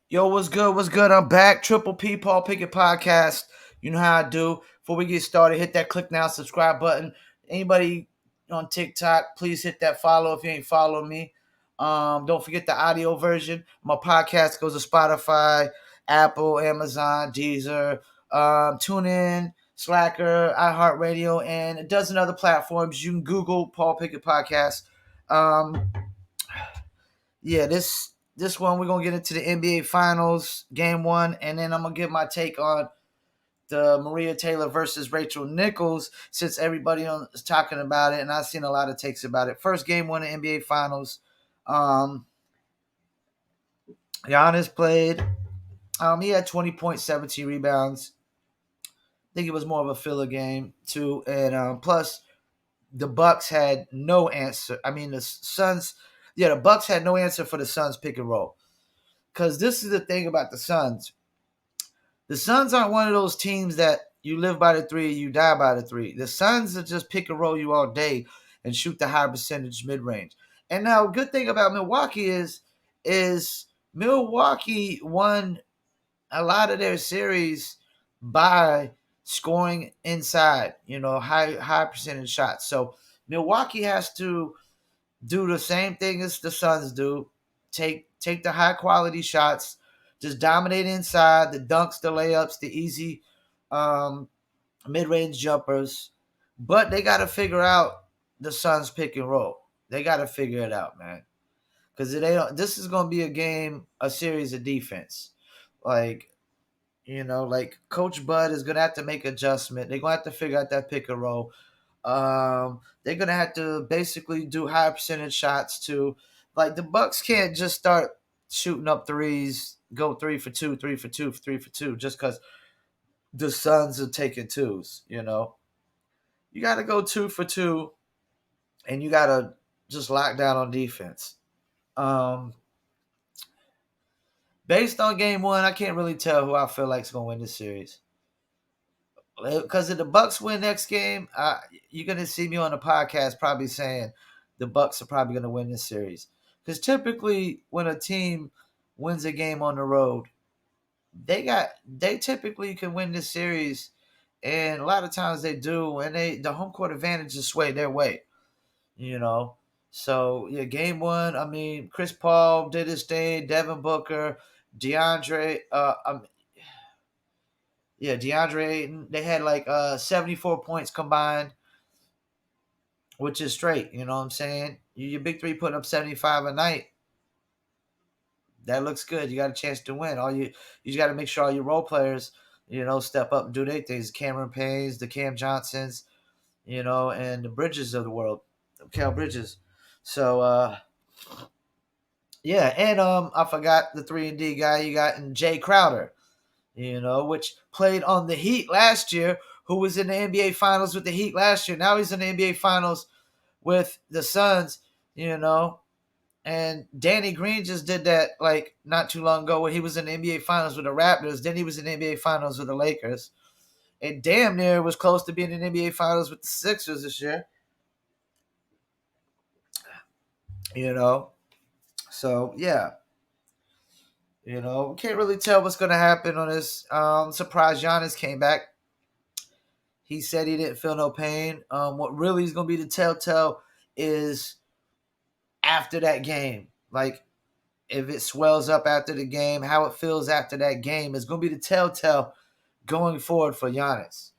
Yo, what's good? What's good? I'm back. Triple P Paul Pickett podcast. You know how I do. Before we get started, hit that click now, subscribe button. Anybody on TikTok, please hit that follow if you ain't following me. Don't forget the audio version. My podcast goes to Spotify, Apple, Amazon, Deezer, TuneIn, Slacker, iHeartRadio, and a dozen other platforms. You can Google Paul Pickett podcast. Um, yeah, this one we're gonna get into the NBA Finals game one, and then I'm gonna give my take on the Maria Taylor versus Rachel Nichols since everybody is talking about it, and I've seen a lot of takes about it. First game one in NBA Finals. Um, Giannis played. He had 20 points, 17 rebounds. I think it was more of a filler game too, and plus the Bucks had no answer. I mean, the Suns. Yeah, the Bucks had no answer for the Suns pick and roll. Because this is the thing about the Suns. The Suns aren't one of those teams that you live by the three, you die by the three. The Suns will just pick and roll you all day and shoot the high percentage mid range. And now, good thing about Milwaukee is Milwaukee won a lot of their series by scoring inside, high percentage shots. So Milwaukee has to do the same thing as the Suns do. Take the high quality shots, just dominate inside, the dunks, the layups, the easy mid range jumpers. But they got to figure out the Suns pick and roll. They got to figure it out, man. Because this is going to be a series of defense. Like, like Coach Bud is going to have to make adjustment. They're going to have to figure out that pick and roll. They're gonna have to basically do high percentage shots too. Like the Bucks can't just start shooting up threes, go 3 for 2, 3 for 2, 3 for 2, just because the Suns are taking twos. You got to go 2 for 2, and you got to just lock down on defense. Um, Based on game one, I can't really tell who I feel like is gonna win this series. Because if the Bucks win next game, you're gonna see me on the podcast probably saying the Bucks are probably gonna win this series. Because typically, when a team wins a game on the road, they typically can win this series, and a lot of times they do, and the home court advantage is swayed their way. You know, so yeah, game one. I mean, Chris Paul did his thing. Devin Booker, DeAndre. DeAndre Ayton. They had like 74 points combined, which is straight. You know what I'm saying? Your big three putting up 75 a night. That looks good. You got a chance to win. You just got to make sure all your role players, step up and do their things. Cameron Paynes, the Cam Johnsons, and the Bridges of the world, Cal Bridges. So yeah, and I forgot the 3-and-D guy you got in Jay Crowder. Which played on the Heat last year, who was in the NBA Finals with the Heat last year. Now he's in the NBA Finals with the Suns, And Danny Green just did that like not too long ago when he was in the NBA Finals with the Raptors. Then he was in the NBA Finals with the Lakers. And damn near was close to being in the NBA Finals with the Sixers this year. So yeah. Can't really tell what's going to happen on this. Surprised Giannis came back. He said he didn't feel no pain. What really is going to be the telltale is after that game. Like, if it swells up after the game, how it feels after that game is going to be the telltale going forward for Giannis.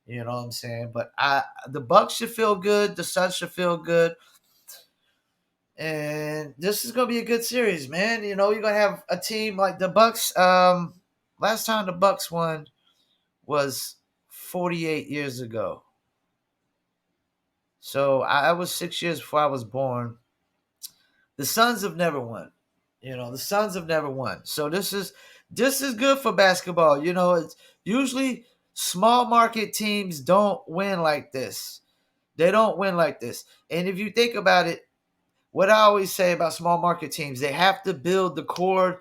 You know what I'm saying? But the Bucks should feel good. The Suns should feel good. And this is going to be a good series, man. You're going to have a team like the Bucks. Last time the Bucks won was 48 years ago. So I was 6 years before I was born. The Suns have never won. The Suns have never won. So this is good for basketball. It's usually small market teams don't win like this. They don't win like this. And if you think about it, what I always say about small market teams, they have to build the core.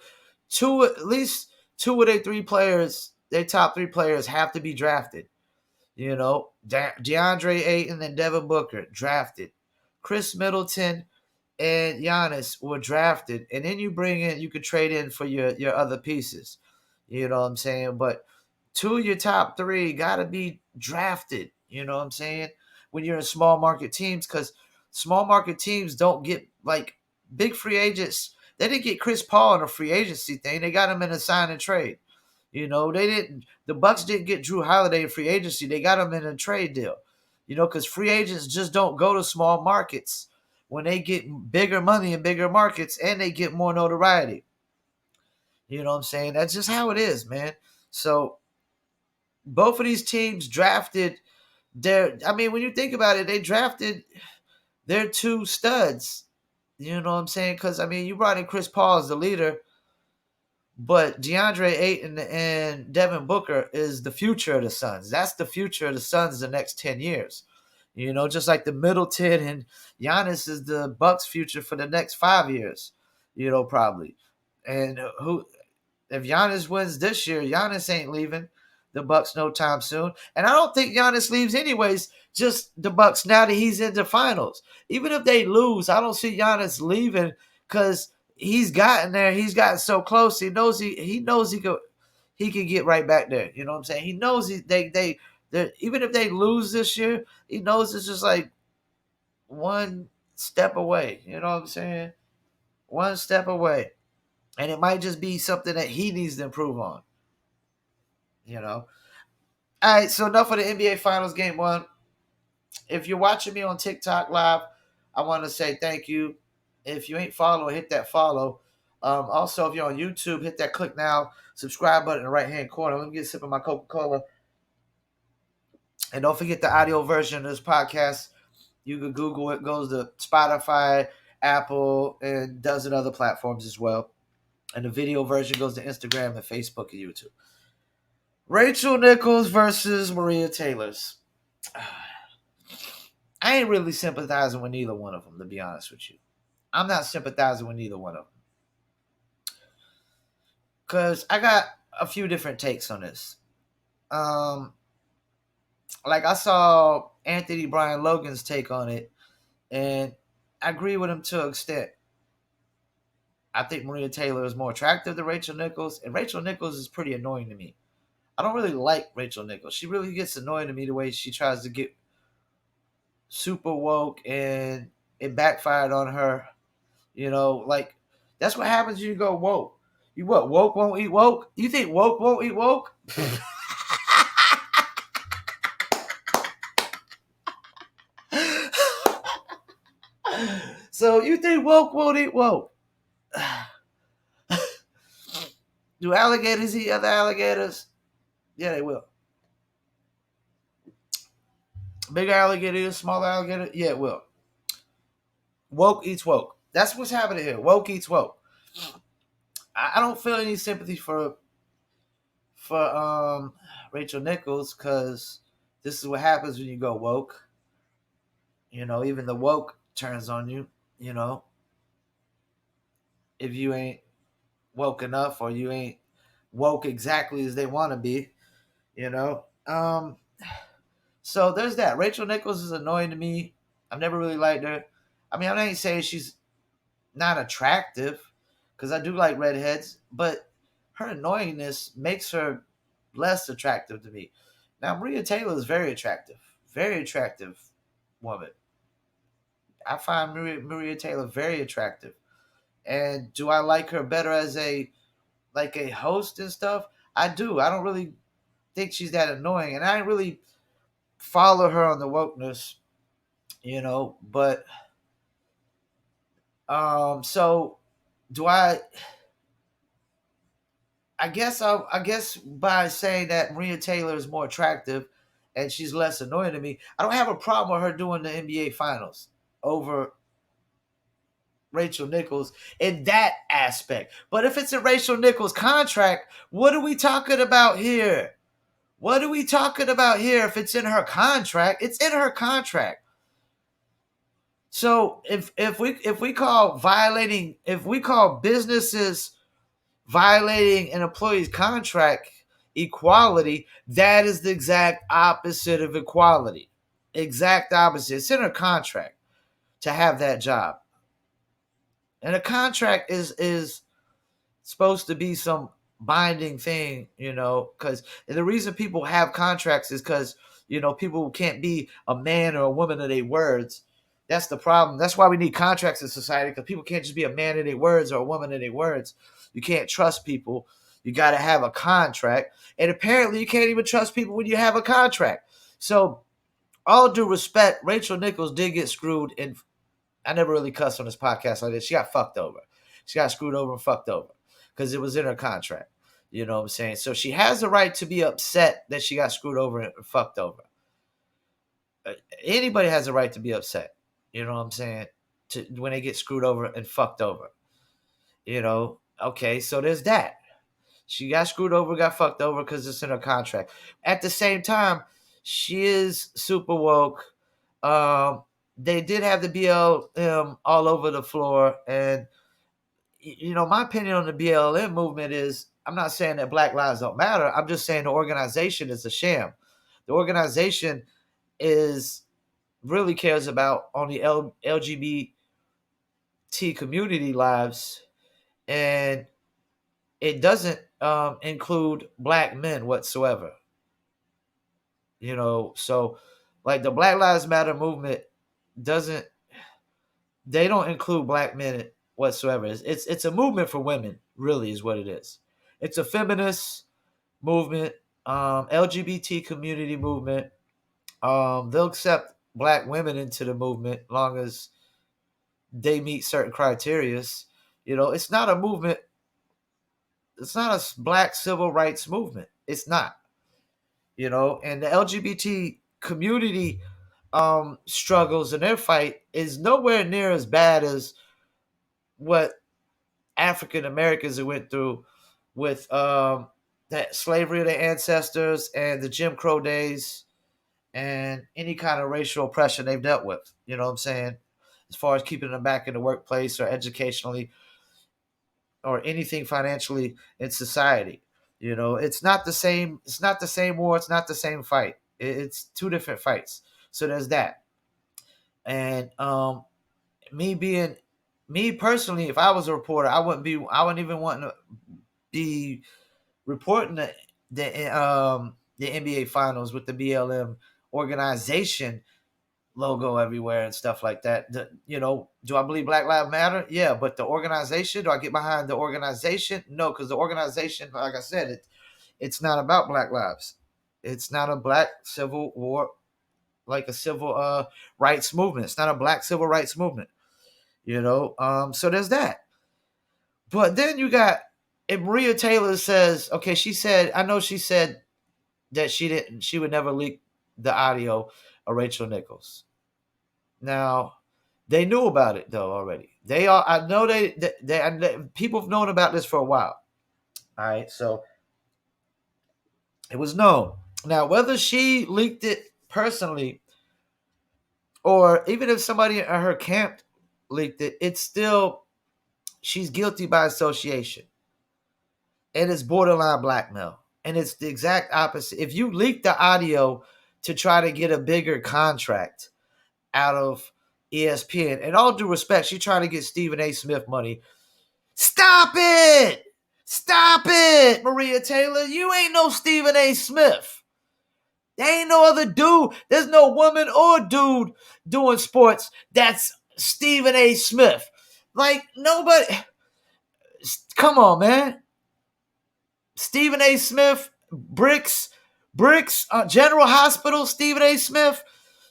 At least two of their three players, their top three players have to be drafted. DeAndre Ayton and Devin Booker drafted. Chris Middleton and Giannis were drafted, and then you bring in, you could trade in for your other pieces. You know what I'm saying? But two of your top three got to be drafted. You know what I'm saying? When you're in small market teams, because small market teams don't get like big free agents. They didn't get Chris Paul in a free agency thing. They got him in a sign and trade. You know, they didn't. The Bucks didn't get Drew Holiday in free agency. They got him in a trade deal. You know, because free agents just don't go to small markets when they get bigger money in bigger markets and they get more notoriety. You know what I'm saying? That's just how it is, man. So both of these teams drafted their, I mean, when you think about it, they drafted their two studs. You know what I'm saying? Because, I mean, you brought in Chris Paul as the leader, but DeAndre Ayton and Devin Booker is the future of the Suns. That's the future of the Suns the next 10 years. You know, just like the Middleton and Giannis is the Bucks' future for the next 5 years, you know, probably. And who if Giannis wins this year, Giannis ain't leaving the Bucks no time soon. And I don't think Giannis leaves anyways, just the Bucks now that he's in the finals. Even if they lose, I don't see Giannis leaving because he's gotten there. He's gotten so close. He knows he could get right back there. You know what I'm saying? He knows they even if they lose this year, he knows it's just like one step away. You know what I'm saying? One step away. And it might just be something that he needs to improve on. You know. All right, so enough of the NBA Finals Game 1. If you're watching me on TikTok live, I want to say thank you. If you ain't following, hit that follow. Also, if you're on YouTube, hit that click now, subscribe button in the right-hand corner. Let me get a sip of my Coca-Cola. And don't forget the audio version of this podcast. You can Google it. Goes to Spotify, Apple, and dozen other platforms as well. And the video version goes to Instagram and Facebook and YouTube. Rachel Nichols versus Maria Taylor's. I ain't really sympathizing with neither one of them, to be honest with you. I'm not sympathizing with neither one of them. Because I got a few different takes on this. Like I saw Anthony Brian Logan's take on it, and I agree with him to an extent. I think Maria Taylor is more attractive than Rachel Nichols, and Rachel Nichols is pretty annoying to me. I don't really like Rachel Nichols. She really gets annoying to me the way she tries to get super woke, and it backfired on her. You know, like that's what happens when you go woke. You what? Woke won't eat woke? You think woke won't eat woke? So you think woke won't eat woke? Do alligators eat other alligators? Yeah, they will. Big alligator, small alligator? Yeah, it will. Woke eats woke. That's what's happening here. Woke eats woke. I don't feel any sympathy for Rachel Nichols because this is what happens when you go woke. You know, even the woke turns on you. You know, if you ain't woke enough or you ain't woke exactly as they want to be. You know, so there's that. Rachel Nichols is annoying to me. I've never really liked her. I mean, I'm not saying she's not attractive because I do like redheads, but her annoyingness makes her less attractive to me. Now, Maria Taylor is very attractive woman. I find Maria Taylor very attractive. And do I like her better as a host and stuff? I do. I don't really think she's that annoying, and I didn't really follow her on the wokeness, you know. But so do I? I guess by saying that Maria Taylor is more attractive and she's less annoying to me, I don't have a problem with her doing the NBA Finals over Rachel Nichols in that aspect. But if it's a Rachel Nichols contract, what are we talking about here? What are we talking about here? If it's in her contract, it's in her contract. So if we call businesses violating an employee's contract equality, that is the exact opposite of equality. Exact opposite. It's in her contract to have that job. And a contract is supposed to be some binding thing, because the reason people have contracts is because, people can't be a man or a woman of their words. That's the problem. That's why we need contracts in society, because people can't just be a man of their words or a woman of their words. You can't trust people. You got to have a contract. And apparently, you can't even trust people when you have a contract. So, all due respect, Rachel Nichols did get screwed. And I never really cussed on this podcast like this. She got fucked over. She got screwed over and fucked over because it was in her contract. You know what I'm saying? So she has the right to be upset that she got screwed over and fucked over. Anybody has a right to be upset. You know what I'm saying? When they get screwed over and fucked over. Okay, so there's that. She got screwed over, got fucked over because it's in her contract. At the same time, she is super woke. They did have the BLM all over the floor, and my opinion on the BLM movement is, I'm not saying that Black lives don't matter. I'm just saying the organization is a sham. The organization is really cares about only LGBT community lives, and it doesn't include Black men whatsoever. So like the Black Lives Matter movement doesn't they don't include Black men whatsoever. It's a movement for women, really, is what it is. It's a feminist movement, LGBT community movement. They'll accept Black women into the movement long as they meet certain criterias. It's not a movement. It's not a Black civil rights movement. It's not. And the LGBT community struggles and their fight is nowhere near as bad as what African Americans went through with that slavery of their ancestors and the Jim Crow days and any kind of racial oppression they've dealt with. You know what I'm saying? As far as keeping them back in the workplace or educationally or anything financially in society. It's not the same. It's not the same war. It's not the same fight. It's two different fights. So there's that. And me personally, if I was a reporter, I wouldn't even want to be reporting the NBA finals with the BLM organization logo everywhere and stuff like that. Do I believe Black Lives Matter? Yeah, but the organization, do I get behind the organization? No, because the organization, like I said, it's not about Black lives. It's not a Black civil war, like a civil rights movement. It's not a Black civil rights movement. So there's that. But then you got, and Maria Taylor says, okay, I know she said that she would never leak the audio of Rachel Nichols. Now, they knew about it though already. I know people have known about this for a while. All right, so it was known. Now, whether she leaked it personally or even if somebody in her camp leaked it, it's still, she's guilty by association. And it's borderline blackmail. And it's the exact opposite. If you leak the audio to try to get a bigger contract out of ESPN, and all due respect, she's trying to get Stephen A. Smith money. Stop it! Stop it, Maria Taylor. You ain't no Stephen A. Smith. There ain't no other dude. There's no woman or dude doing sports that's Stephen A. Smith. Like, nobody. Come on, man. Stephen A. Smith, Bricks, General Hospital, Stephen A. Smith.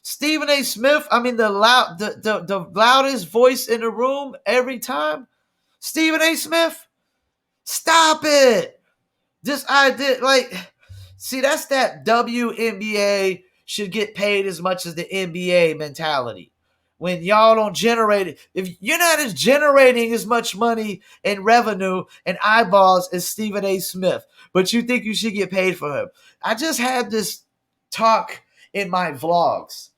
Stephen A. Smith, I mean, the loudest voice in the room every time. Stephen A. Smith, stop it. This idea, see, that's that WNBA should get paid as much as the NBA mentality. When y'all don't generate it, if you're not as generating as much money and revenue and eyeballs as Stephen A. Smith, but you think you should get paid for him. I just had this talk in my vlogs.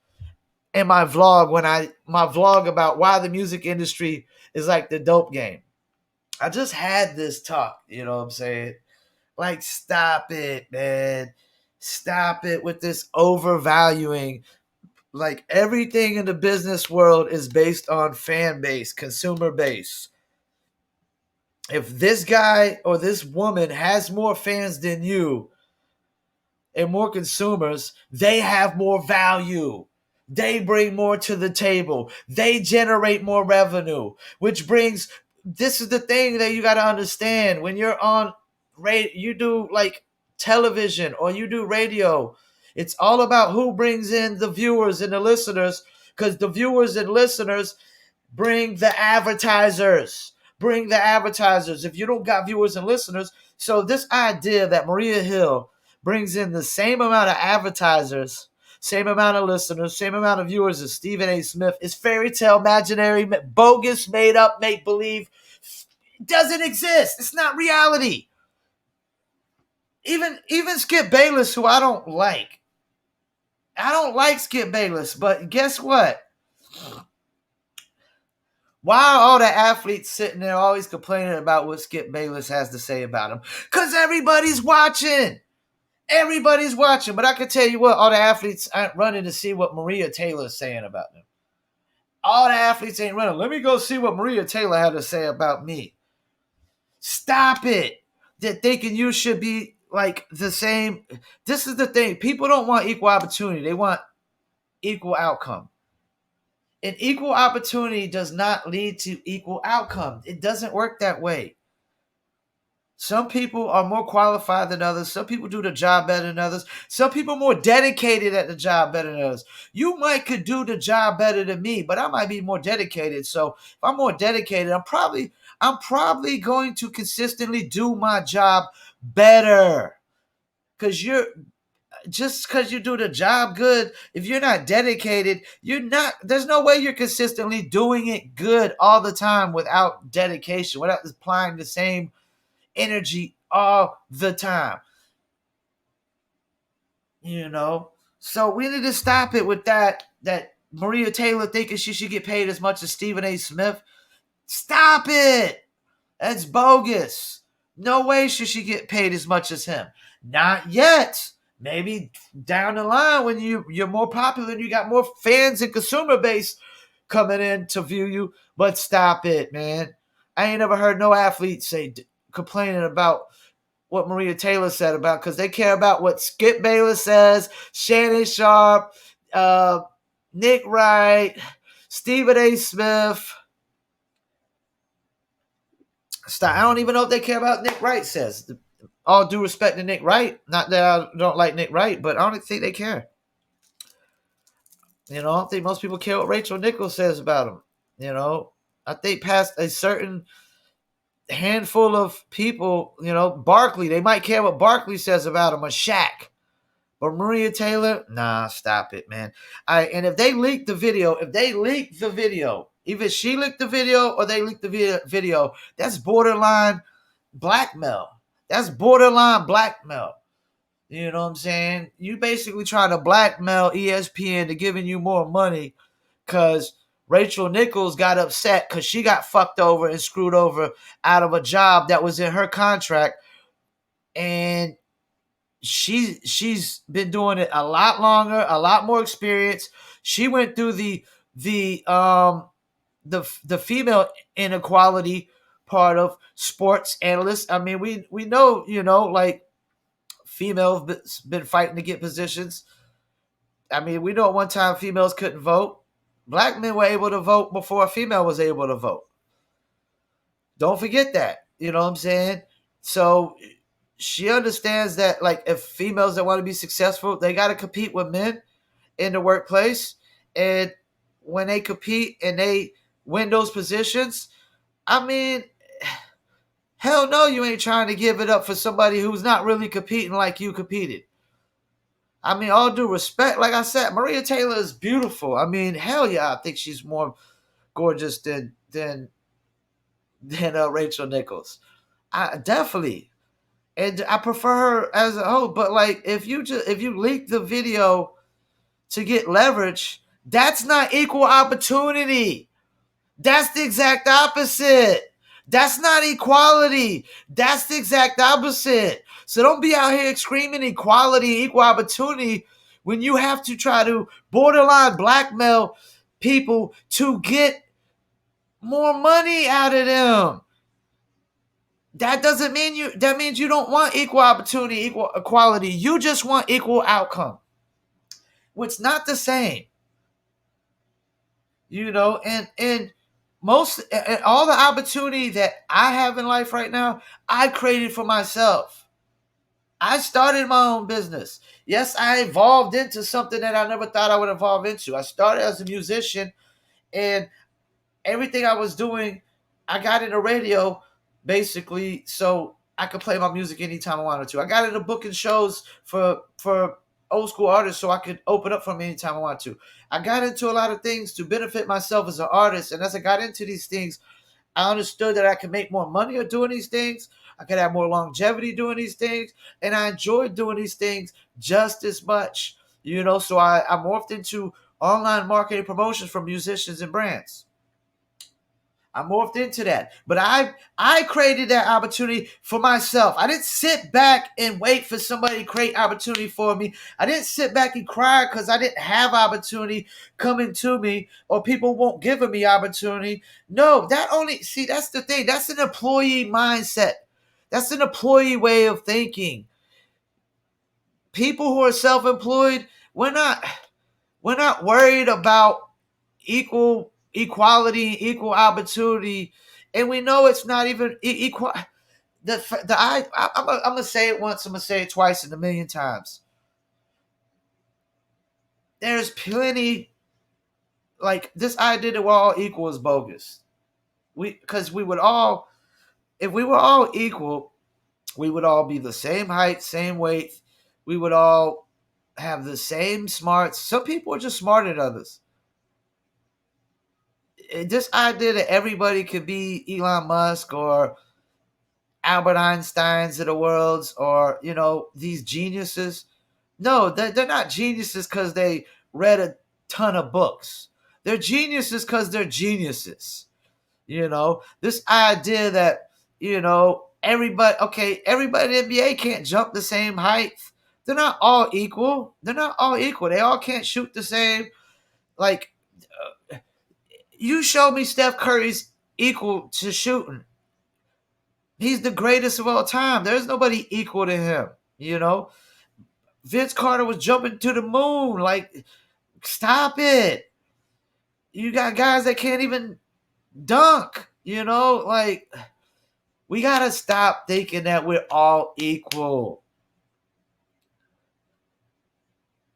My vlog about why the music industry is like the dope game. I just had this talk, you know what I'm saying? Like, stop it, man. Stop it with this overvaluing. Like, everything in the business world is based on fan base, consumer base. If this guy or this woman has more fans than you and more consumers, they have more value. They bring more to the table. They generate more revenue, which brings, this is the thing that you got to understand when you're on you do like television or you do radio. It's all about who brings in the viewers and the listeners, because the viewers and listeners bring the advertisers. Bring the advertisers. If you don't got viewers and listeners, so this idea that Maria Hill brings in the same amount of advertisers, same amount of listeners, same amount of viewers as Stephen A. Smith is fairy tale, imaginary, bogus, made up, make believe. It doesn't exist. It's not reality. Even Skip Bayless, who I don't like. I don't like Skip Bayless, but guess what? Why are all the athletes sitting there always complaining about what Skip Bayless has to say about him? Because everybody's watching. Everybody's watching. But I can tell you what, all the athletes aren't running to see what Maria Taylor's saying about them. All the athletes ain't running. Let me go see what Maria Taylor had to say about me. Stop it. They're thinking you should be like the same. This is the thing. People don't want equal opportunity. They want equal outcome. And equal opportunity does not lead to equal outcome. It doesn't work that way. Some people are more qualified than others. Some people do the job better than others. Some people are more dedicated at the job better than others. You might could do the job better than me, but I might be more dedicated. So if I'm more dedicated, I'm probably going to consistently do my job better. Because just because you do the job good, if you're not dedicated, there's no way you're consistently doing it good all the time without dedication, without applying the same energy all the time. So we need to stop it with that Maria Taylor thinking she should get paid as much as Stephen A. Smith. Stop it. That's bogus. No way should she get paid as much as him. Not yet. Maybe down the line when you're more popular and you got more fans and consumer base coming in to view you. But stop it, man. I ain't never heard no athlete complaining about what Maria Taylor said about, because they care about what Skip Bayless says, Shannon Sharp, Nick Wright, Stephen A. Smith. Stop. I don't even know if they care about Nick Wright says. All due respect to Nick Wright. Not that I don't like Nick Wright, but I don't think they care. I don't think most people care what Rachel Nichols says about him. I think past a certain handful of people, Barkley, they might care what Barkley says about him, or Shaq. But Maria Taylor, nah, stop it, man. And if they leak the video, either she leaked the video or they leaked the video, that's borderline blackmail. That's borderline blackmail. You know what I'm saying? You basically trying to blackmail ESPN to giving you more money because Rachel Nichols got upset because she got fucked over and screwed over out of a job that was in her contract. And she's been doing it a lot longer, a lot more experience. She went through the female inequality part of sports analysts. I mean, we know, like females been fighting to get positions. I mean, we know at one time females couldn't vote. Black men were able to vote before a female was able to vote. Don't forget that. You know what I'm saying? So she understands that, like, if females that want to be successful, they got to compete with men in the workplace. And when they compete and they win those positions, I mean, hell no, you ain't trying to give it up for somebody who's not really competing like you competed. I mean, all due respect, like I said, Maria Taylor is beautiful. I mean, hell yeah, I think she's more gorgeous than Rachel Nichols. I definitely. And I prefer her as a whole. But like, if you leak the video to get leverage, that's not equal opportunity. That's the exact opposite. That's not equality. That's the exact opposite. So don't be out here screaming equality, equal opportunity when you have to try to borderline blackmail people to get more money out of them. That doesn't mean you. That means you don't want equal opportunity, equal equality. You just want equal outcome, which not the same. And most and all the opportunity that I have in life right now, I created for myself. I started my own business. Yes, I evolved into something that I never thought I would evolve into. I started as a musician, and everything I was doing, I got into radio basically so I could play my music anytime I wanted to. I got into booking shows for old school artists so I could open up for them anytime I wanted to. I got into a lot of things to benefit myself as an artist, and as I got into these things, I understood that I could make more money doing these things. I could have more longevity doing these things, and I enjoyed doing these things just as much. So I morphed into online marketing promotions for musicians and brands. I morphed into that. But I created that opportunity for myself. I didn't sit back and wait for somebody to create opportunity for me. I didn't sit back and cry because I didn't have opportunity coming to me or people won't give me opportunity. No, that's the thing. That's an employee mindset. That's an employee way of thinking. People who are self-employed, we're not worried about equality, equal opportunity, and we know it's not even equal. I'm gonna say it once. I'm gonna say it twice and a million times. There's plenty like this idea that we're all equal is bogus. Because we would all, if we were all equal, we would all be the same height, same weight. We would all have the same smarts. Some people are just smarter than others. This idea that everybody could be Elon Musk or Albert Einsteins of the worlds, or these geniuses. No, they're not geniuses because they read a ton of books. They're geniuses because they're geniuses. This idea that everybody in the NBA can't jump the same height. They're not all equal. They all can't shoot the same. Like, you show me Steph Curry's equal to shooting. He's the greatest of all time. There's nobody equal to him. You know, Vince Carter was jumping to the moon. Like, stop it. You got guys that can't even dunk. Like, we gotta stop thinking that we're all equal.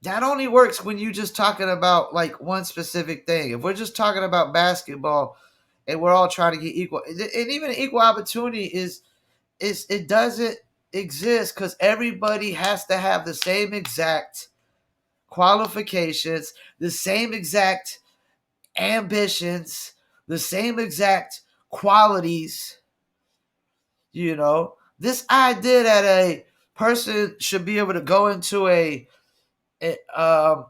That only works when you just talking about like one specific thing. If we're just talking about basketball and we're all trying to get equal, and even equal opportunity is it doesn't exist because everybody has to have the same exact qualifications, the same exact ambitions, the same exact qualities. This idea that a person should be able to go into a, um,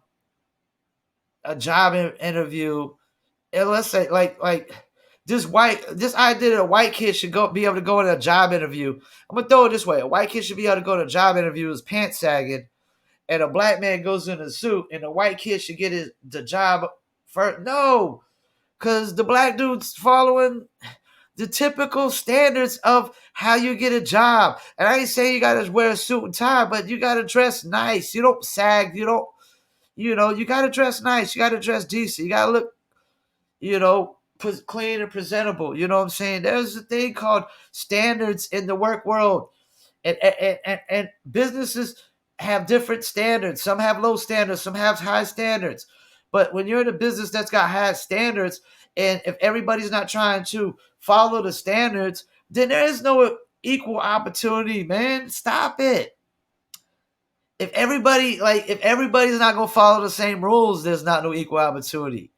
a job interview, and let's say like this idea that a white kid should be able to go in a job interview. I'm gonna throw it this way: a white kid should be able to go to a job interview with his pants sagging, and a black man goes in a suit, and a white kid should get the job first. No, because the black dude's following the typical standards of how you get a job. And I ain't saying you gotta wear a suit and tie, but you gotta dress nice. You don't sag. You don't. You gotta dress nice. You gotta dress decent. You gotta look clean and presentable. You know what I'm saying? There's a thing called standards in the work world, and businesses have different standards. Some have low standards, some have high standards. But when you're in a business that's got high standards, and if everybody's not trying to follow the standards, then there is no equal opportunity, man. Stop it. If everybody's not gonna follow the same rules, there's not no equal opportunity.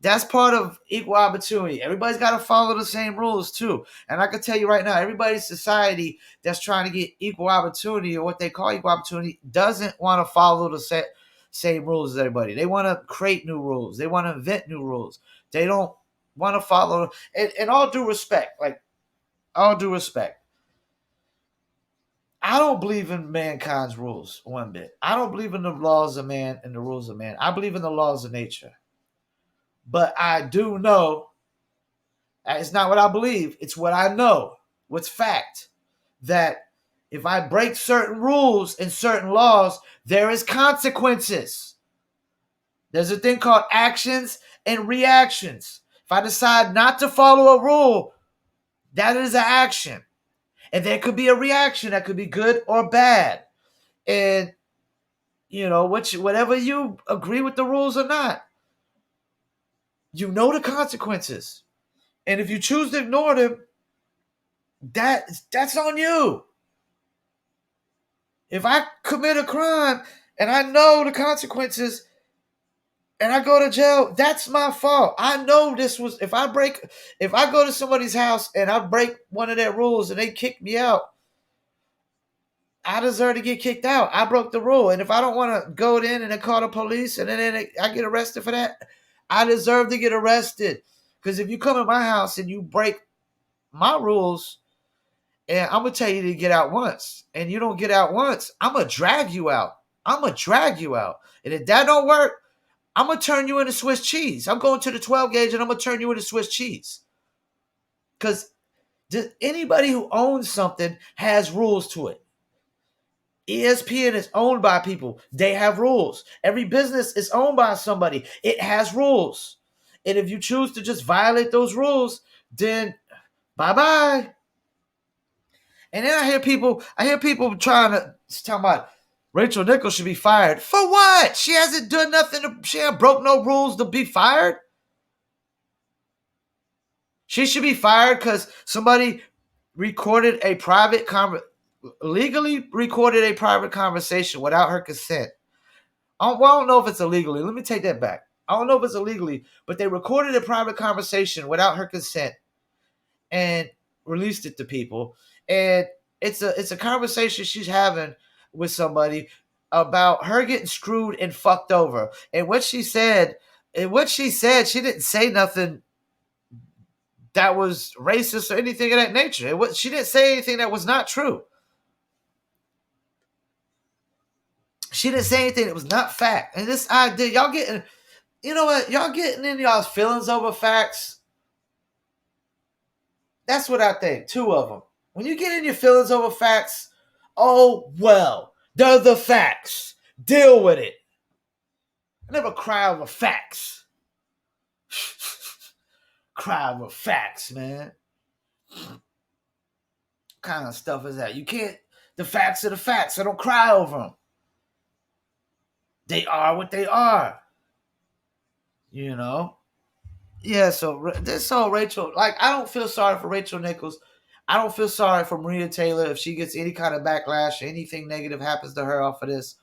That's part of equal opportunity. Everybody's got to follow the same rules too. And I can tell you right now, everybody's society that's trying to get equal opportunity, or what they call equal opportunity, doesn't want to follow the same rules as everybody. They want to create new rules. They want to invent new rules. They don't want to follow. And all due respect, I don't believe in mankind's rules one bit. I don't believe in the laws of man and the rules of man. I believe in the laws of nature. But I do know, it's not what I believe, it's what I know. what's fact, that if I break certain rules and certain laws, there is consequences. There's a thing called actions and reactions. If I decide not to follow a rule, that is an action. And there could be a reaction that could be good or bad. And, whatever you agree with the rules or not, you know the consequences. And if you choose to ignore them, that's on you. If I commit a crime and I know the consequences and I go to jail, that's my fault. I know this was if I go to somebody's house and I break one of their rules and they kick me out, I deserve to get kicked out. I broke the rule. And if I don't want to go in and then call the police and then I get arrested for that, I deserve to get arrested. Because if you come in my house and you break my rules, and I'm going to tell you to get out once, and you don't get out once, I'm going to drag you out. I'm going to drag you out. And if that don't work, I'm going to turn you into Swiss cheese. I'm going to the 12 gauge and I'm going to turn you into Swiss cheese. Because anybody who owns something has rules to it. ESPN is owned by people. They have rules. Every business is owned by somebody. It has rules. And if you choose to just violate those rules, then bye-bye. And then I hear people trying to talk about Rachel Nichols should be fired. For what? She hasn't done nothing. She hasn't broke no rules to be fired. She should be fired because somebody recorded a legally recorded a private conversation without her consent. I don't know if it's illegally. Let me take that back. I don't know if it's illegally, but they recorded a private conversation without her consent and released it to people. And it's a conversation she's having with somebody about her getting screwed and fucked over. And what she said, she didn't say nothing that was racist or anything of that nature. She didn't say anything that was not true. She didn't say anything that was not fact. And this idea, y'all getting, you know what? Y'all getting in y'all's feelings over facts. That's what I think. Two of them. When you get in your feelings over facts, oh, well, they're the facts. Deal with it. I never cry over facts. Cry over facts, man. What kind of stuff is that? You can't, the facts are the facts. I don't cry over them. They are what they are. You know? Yeah, so this whole Rachel, I don't feel sorry for Rachel Nichols. I don't feel sorry for Maria Taylor if she gets any kind of backlash or anything negative happens to her off of this.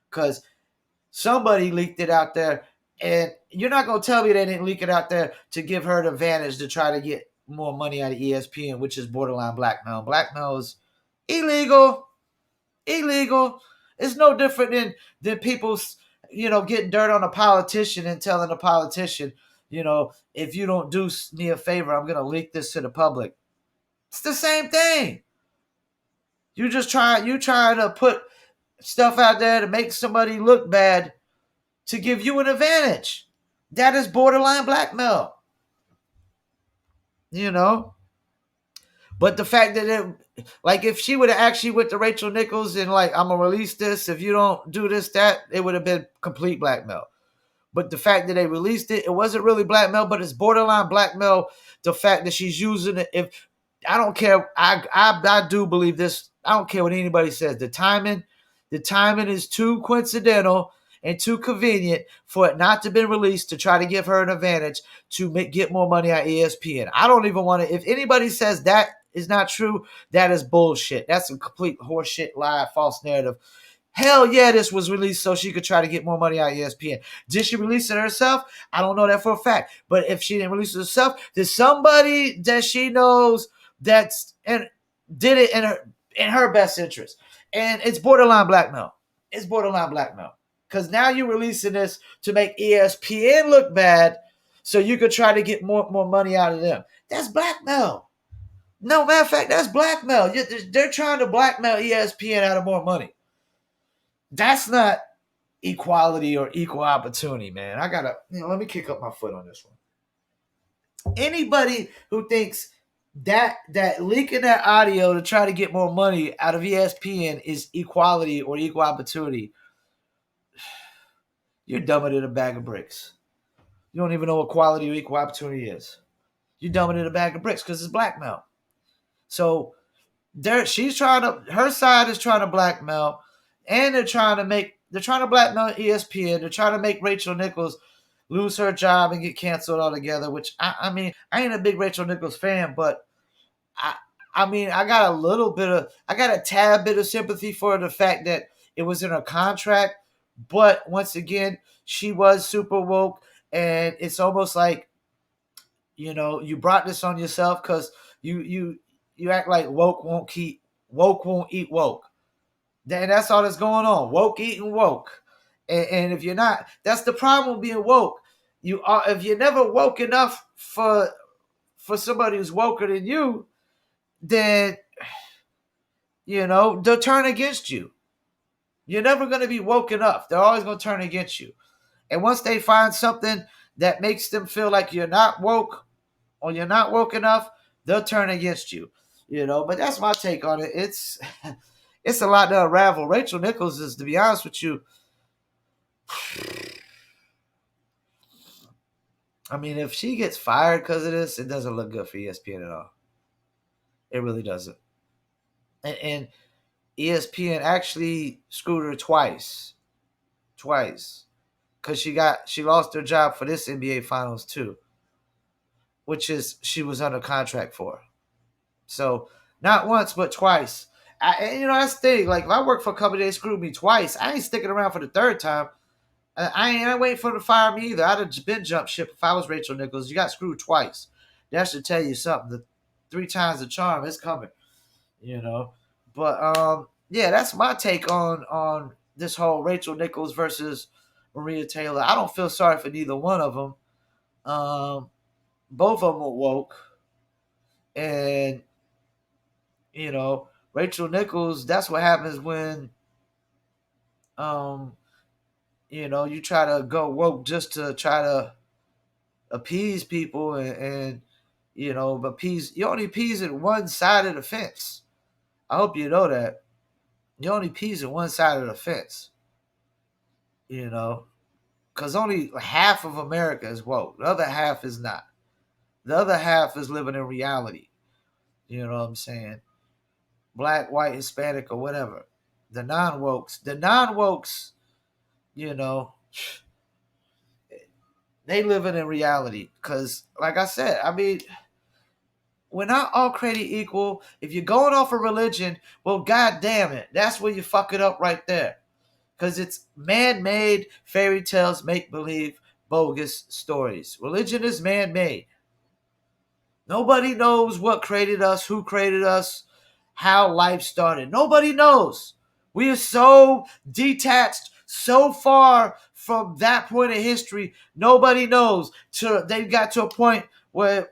Because somebody leaked it out there. And you're not going to tell me they didn't leak it out there to give her the advantage to try to get more money out of ESPN, which is borderline blackmail. Blackmail is illegal. Illegal. It's no different than people, getting dirt on a politician and telling a politician, if you don't do me a favor, I'm going to leak this to the public. It's the same thing. You trying to put stuff out there to make somebody look bad to give you an advantage. That is borderline blackmail. But the fact that if she would have actually went to Rachel Nichols and I'm going to release this, if you don't do this, that, it would have been complete blackmail. But the fact that they released it, it wasn't really blackmail, but it's borderline blackmail. The fact that she's using it, if I don't care, I do believe this. I don't care what anybody says. The timing is too coincidental and too convenient for it not to have been released to try to give her an advantage to get more money at ESPN. I don't even want to. If anybody says that is not true, that is bullshit. That's a complete horseshit, lie, false narrative. Hell yeah, this was released so she could try to get more money out of ESPN. Did she release it herself? I don't know that for a fact. But if she didn't release it herself, there's somebody that she knows did it in her best interest. And it's borderline blackmail. It's borderline blackmail. Because now you're releasing this to make ESPN look bad so you could try to get more money out of them. That's blackmail. No, matter of fact, that's blackmail. They're trying to blackmail ESPN out of more money. That's not equality or equal opportunity, man. Let me kick up my foot on this one. Anybody who thinks That leaking that audio to try to get more money out of ESPN is equality or equal opportunity. You're dumber than a bag of bricks. You don't even know what quality or equal opportunity is. You're dumber than a bag of bricks because it's blackmail. So she's trying to, her side is trying to blackmail, and they're trying to blackmail ESPN. They're trying to make Rachel Nichols lose her job and get canceled altogether. Which I mean, I ain't a big Rachel Nichols fan, but I I mean, I got a tad bit of sympathy for the fact that it was in her contract, but once again, she was super woke, and it's almost like, you brought this on yourself because you act like woke won't eat woke. That's all that's going on. Woke eating woke, and if you're not, that's the problem with being woke. You are if you're never woke enough for somebody who's woker than you, then they'll turn against you. You're never going to be woke enough. They're always going to turn against you. And once they find something that makes them feel like you're not woke or you're not woke enough, they'll turn against you. But that's my take on it. It's a lot to unravel. Rachel Nichols is, to be honest with you, I mean, if she gets fired because of this, it doesn't look good for ESPN at all. It really doesn't. And ESPN actually screwed her twice. Twice. Because she lost her job for this NBA Finals too, which is she was under contract for. So not once but twice. That's the thing. Like, if I work for a company, they screwed me twice. I ain't sticking around for the third time. I ain't waiting for them to fire me either. I'd have been jump ship if I was Rachel Nichols. You got screwed twice. That should tell you something. The three times the charm is coming. You know. But yeah, that's my take on this whole Rachel Nichols versus Maria Taylor. I don't feel sorry for neither one of them. Both of them are woke, and Rachel Nichols. That's what happens when um, you try to go woke just to try to appease people, and appease. You only appease at one side of the fence. I hope you know that. You only appease at one side of the fence. Because only half of America is woke. The other half is not. The other half is living in reality. You know what I'm saying? Black, white, Hispanic, or whatever. The non wokes, you know, they living in reality. Because, like I said, I mean, we're not all created equal. If you're going off of religion, well, god damn it, that's where you fuck it up right there. Because it's man-made fairy tales, make-believe, bogus stories. Religion is man-made. Nobody knows what created us, who created us, how life started. Nobody knows. We are so detached, so far from that point of history. Nobody knows. They got to a point where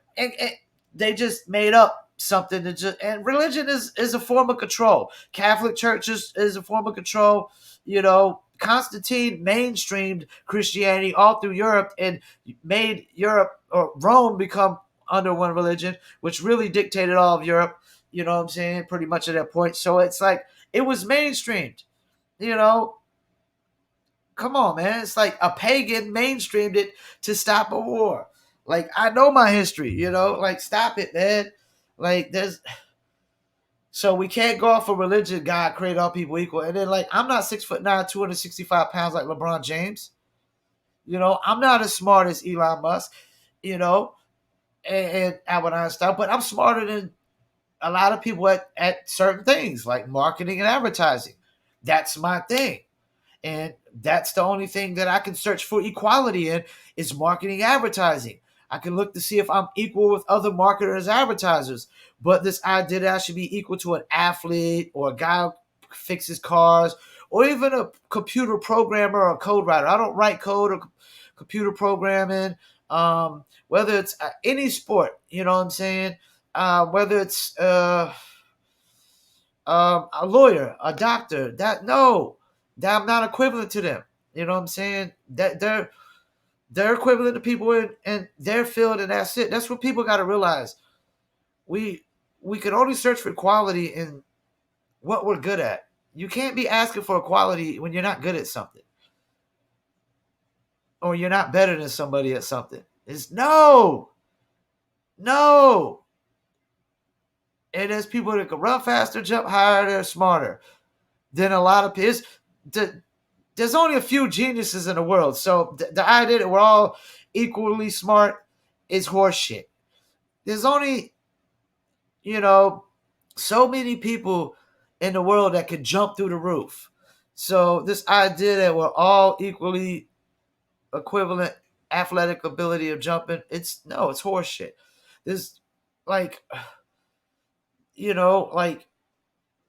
they just made up something and religion is a form of control. Catholic Church is a form of control. Constantine mainstreamed Christianity all through Europe and made Europe or Rome become under one religion, which really dictated all of Europe. You know what I'm saying? Pretty much at that point. So it's like it was mainstreamed. You know, come on, man. It's like a pagan mainstreamed it to stop a war. Like, I know my history. Like, stop it, man. Like, so we can't go off of religion. God created all people equal, and then, like, I'm not 6'9", 265 pounds like LeBron James. I'm not as smart as Elon Musk. You know, and Albert Einstein, but I'm smarter than a lot of people at certain things like marketing and advertising. That's my thing. And that's the only thing that I can search for equality in is marketing advertising. I can look to see if I'm equal with other marketers, advertisers. But this idea that I should be equal to an athlete or a guy who fixes cars or even a computer programmer or a code writer. I don't write code or computer programming. Whether it's any sport, you know what I'm saying? Whether it's a lawyer, a doctor, that I'm not equivalent to them. You know what I'm saying? That they're equivalent to people in their field, and that's it. That's what people got to realize. we we can only search for quality in what we're good at. You can't be asking for equality when you're not good at something or you're not better than somebody at something. It's no, no. And there's people that can run faster, jump higher, they're smarter than a lot of people. There's only a few geniuses in the world. So the idea that we're all equally smart is horseshit. There's only, you know, so many people in the world that could jump through the roof. So this idea that we're all equally equivalent athletic ability of jumping, it's no, it's horseshit. This like like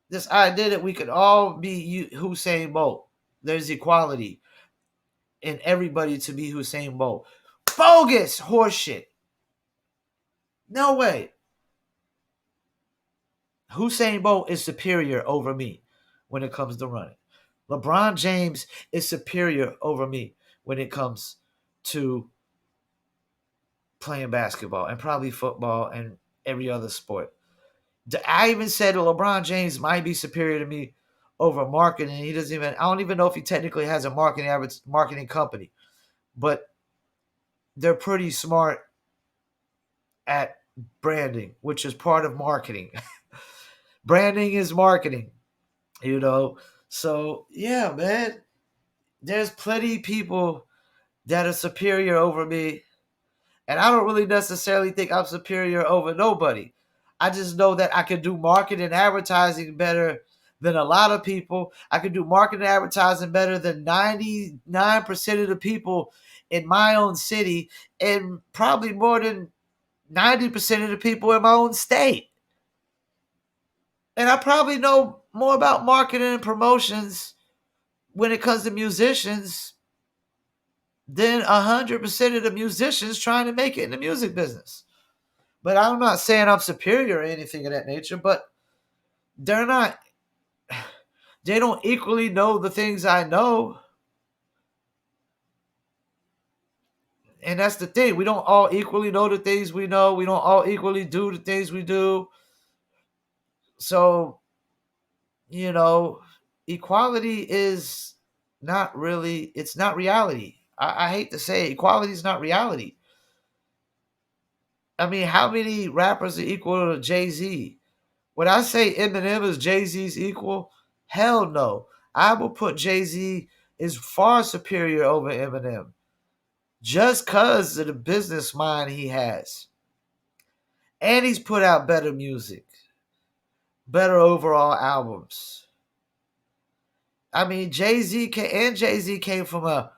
this idea that we could all be Hussein Bolt. There's equality in everybody to be Hussein Bolt. Bogus horseshit. No way. Hussein Bolt is superior over me when it comes to running. LeBron James is superior over me when it comes to playing basketball and probably football and every other sport. I even said that LeBron James might be superior to me over marketing. He doesn't even. I don't even know if he technically has a marketing company, but they're pretty smart at branding, which is part of marketing. Branding is marketing, you know. So yeah, man, there's plenty of people that are superior over me, and I don't really necessarily think I'm superior over nobody. I just know that I can do marketing and advertising better than a lot of people. I can do marketing and advertising better than 99% of the people in my own city, and probably more than 90% of the people in my own state. And I probably know more about marketing and promotions when it comes to musicians than 100% of the musicians trying to make it in the music business. But I'm not saying I'm superior or anything of that nature, but they're not, they don't equally know the things I know. And that's the thing. We don't all equally know the things we know. We don't all equally do the things we do. So, you know, equality is not really, it's not reality. I hate to say it, equality is not reality. I mean, how many rappers are equal to Jay-Z? When I say Eminem is Jay-Z's equal, hell no. I will put Jay-Z is far superior over Eminem just because of the business mind he has. And he's put out better music, better overall albums. I mean, Jay-Z came from a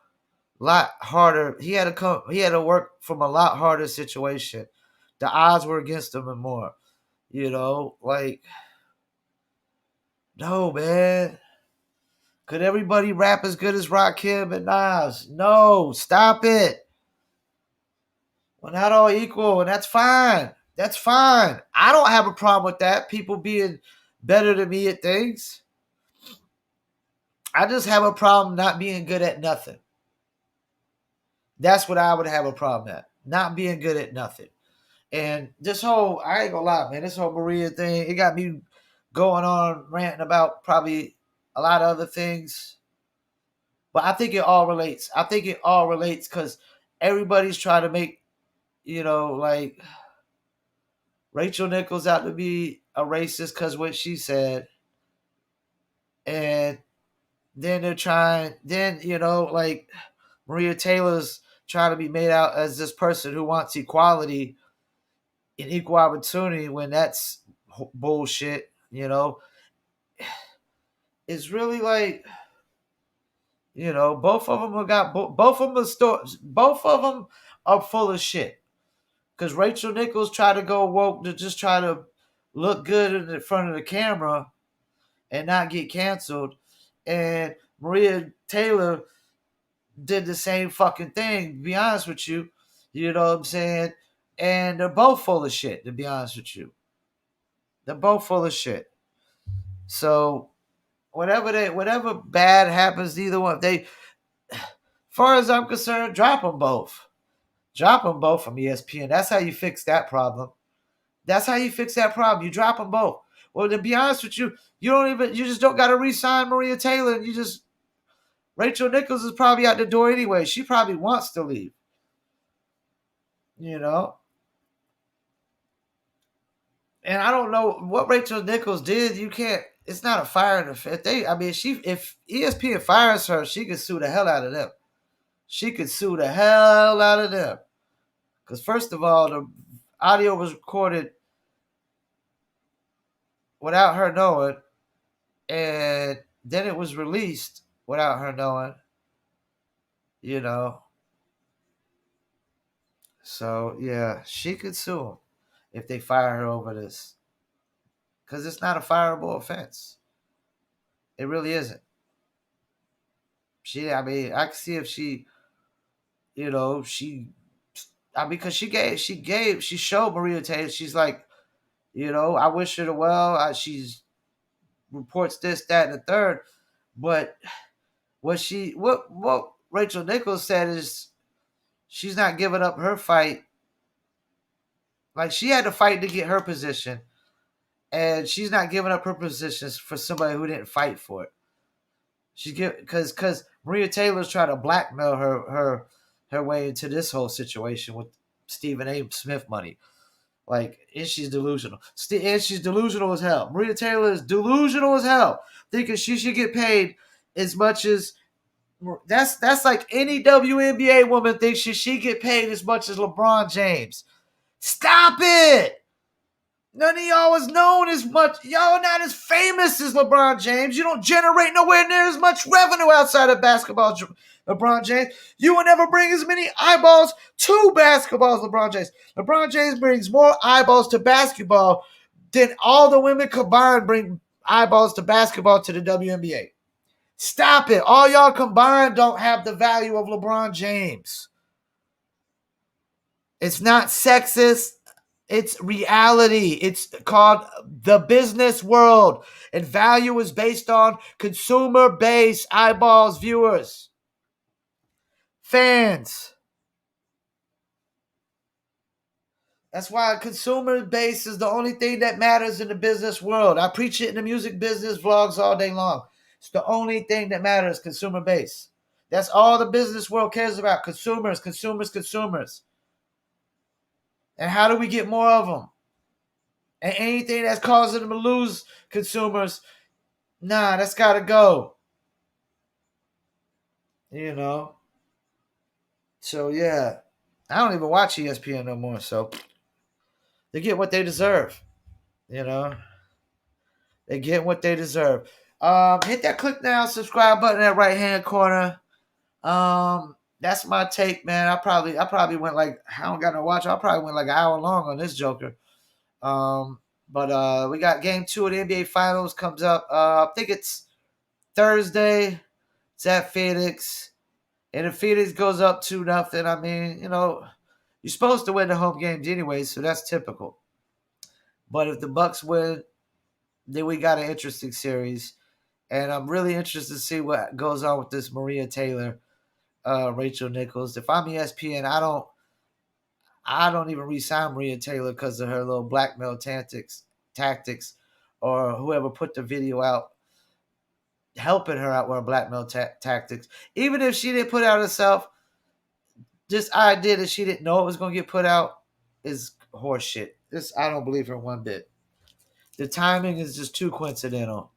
lot harder. He had to work from a lot harder situation. The odds were against him and more. Like, no, man. Could everybody rap as good as Rakim and Nas? No, stop it. We're not all equal, and that's fine. That's fine. I don't have a problem with that. People being better than me at things. I just have a problem not being good at nothing. That's what I would have a problem at. Not being good at nothing. And this whole, I ain't gonna lie, man, this whole Maria thing, it got me going on ranting about probably a lot of other things. But I think it all relates. I think it all relates because everybody's trying to make, like Rachel Nichols out to be a racist because what she said. And then like Maria Taylor's trying to be made out as this person who wants equality and equal opportunity when that's bullshit, It's really like, both of them both of them both of them are full of shit. Because Rachel Nichols tried to go woke to just try to look good in the front of the camera and not get canceled. And Maria Taylor did the same fucking thing, to be honest with you. You know what I'm saying? And they're both full of shit, to be honest with you. They're both full of shit. So whatever bad happens to either one, far as I'm concerned, drop them both. Drop them both from ESPN. That's how you fix that problem. That's how you fix that problem. You drop them both. Well, to be honest with you, you just don't got to re-sign Maria Taylor. And you just Rachel Nichols is probably out the door anyway. She probably wants to leave. You know, and I don't know what Rachel Nichols did. You can't. It's not a firing offense. If ESPN fires her, she could sue the hell out of them. She could sue the hell out of them. Because first of all, the audio was recorded without her knowing, and then it was released without her knowing. You know, so yeah, she could sue them if they fire her over this, because it's not a fireable offense. It really isn't. I can see if she, you know, because she showed Maria Taylor. She's like, I wish her the well. She's reports this, that, and the third. But what Rachel Nichols said is she's not giving up her fight. Like, she had to fight to get her position, and she's not giving up her positions for somebody who didn't fight for it. Because Maria Taylor's trying to blackmail her way into this whole situation with Stephen A. Smith money. Like, and she's delusional. And she's delusional as hell. Maria Taylor is delusional as hell, thinking she should get paid as much as that's like any WNBA woman thinks she get paid as much as LeBron James. Stop it! None of y'all is known as much. Y'all are not as famous as LeBron James. You don't generate nowhere near as much revenue outside of basketball, LeBron James. You will never bring as many eyeballs to basketball as LeBron James. LeBron James brings more eyeballs to basketball than all the women combined bring eyeballs to basketball to the WNBA. Stop it. All y'all combined don't have the value of LeBron James. It's not sexist. It's reality. It's called the business world. And value is based on consumer base, eyeballs, viewers, fans. That's why consumer base is the only thing that matters in the business world. I preach it in the music business vlogs all day long. It's the only thing that matters, consumer base. That's all the business world cares about. Consumers, consumers, consumers. And how do we get more of them? And anything that's causing them to lose consumers, that's got to go. So, yeah. I don't even watch ESPN no more, so they get what they deserve. You know? They get what they deserve. Hit that click now, subscribe button in that right hand corner. That's my take, man. I probably went like, I don't got no watch. I probably went like an hour long on this Joker. But we got game 2 of the NBA Finals comes up. I think it's Thursday. It's at Phoenix. And if Phoenix goes up 2-0, I mean, you're supposed to win the home games anyway, so that's typical. But if the Bucks win, then we got an interesting series. And I'm really interested to see what goes on with this Maria Taylor, Rachel Nichols. If I'm ESPN, I don't even re-sign Maria Taylor because of her little blackmail tactics, or whoever put the video out helping her out with her blackmail tactics. Even if she didn't put out herself, this idea that she didn't know it was going to get put out is horseshit. I don't believe her one bit. The timing is just too coincidental.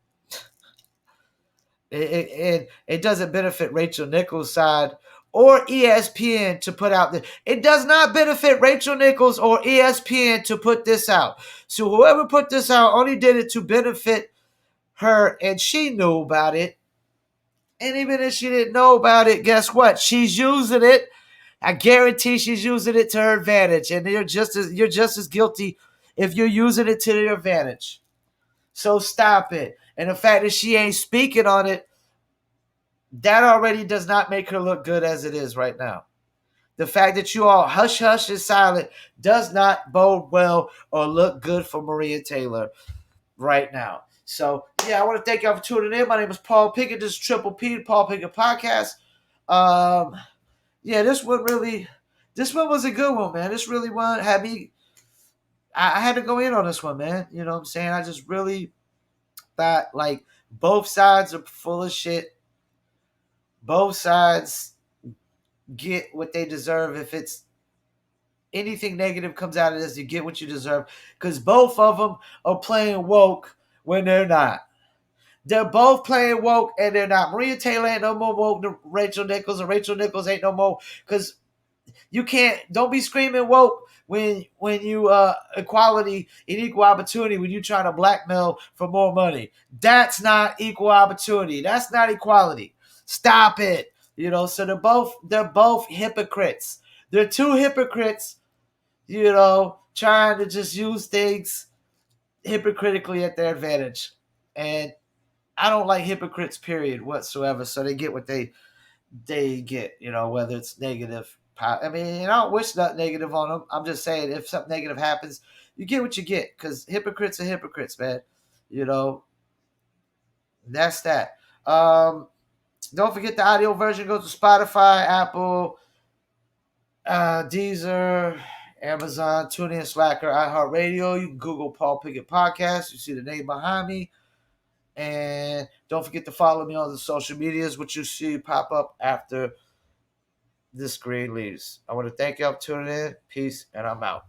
It doesn't benefit Rachel Nichols' side or ESPN to put out this. It does not benefit Rachel Nichols or ESPN to put this out. So whoever put this out only did it to benefit her, and she knew about it. And even if she didn't know about it, guess what? She's using it. I guarantee she's using it to her advantage, and you're just as guilty if you're using it to your advantage. So stop it. And the fact that she ain't speaking on it, that already does not make her look good as it is right now. The fact that you all hush hush and silent does not bode well or look good for Maria Taylor right now. So, yeah, I want to thank y'all for tuning in. My name is Paul Pickett. This is Triple P, the Paul Pickett Podcast. Yeah, this one was a good one, man. This really one had me. I had to go in on this one, man. You know what I'm saying? I just really thought like both sides are full of shit. Both sides get what they deserve. If it's anything negative comes out of this, you get what you deserve. Because both of them are playing woke when they're not. They're both playing woke and they're not. Maria Taylor ain't no more woke than Rachel Nichols, and Rachel Nichols ain't no more. Because you can't. Don't be screaming woke when you equality and equal opportunity when you trying to blackmail for more money. That's not equal opportunity. That's not equality. Stop it. You know. So they're both hypocrites. They're two hypocrites. You know, trying to just use things hypocritically at their advantage. And I don't like hypocrites, period, whatsoever. So they get what they get, you know, whether it's negative. I mean, I don't wish nothing negative on them. I'm just saying, if something negative happens, you get what you get, because hypocrites are hypocrites, man. You know, that's that. Don't forget the audio version goes to Spotify, Apple, Deezer, Amazon, TuneIn, Slacker, iHeartRadio. You can Google Paul Pickett Podcast. You see the name behind me. And don't forget to follow me on the social medias, which you see pop up after this screen leaves. I want to thank y'all for tuning in. Peace, and I'm out.